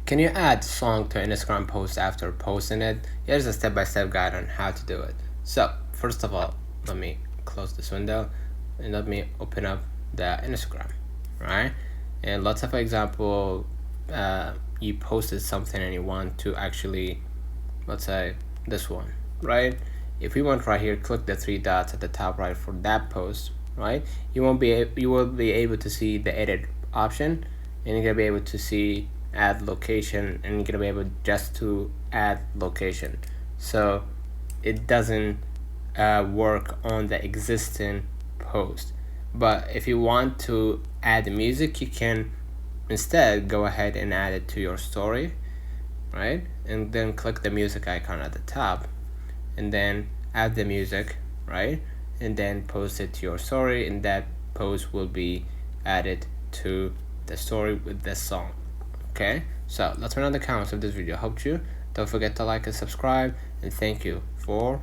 Can you add song to Instagram post after posting it? Here's a step-by-step guide on how to do it. So first of all, let me close this window and let me open up the Instagram, right? And let's say, for example, you posted something and you want to actually, let's say this one, right? If we want right here, click the three dots at the top right for that post, right? You will be able to see the edit option, and you're gonna be able to see add location, and you're gonna be able just to add location, so it doesn't work on the existing post. But if you want to add the music, you can instead go ahead and add it to your story, right? And then click the music icon at the top and then add the music, right? And then post it to your story, and that post will be added to the story with this song. Okay, so let's run on the comments if this video helped you. Don't forget to like and subscribe, and thank you for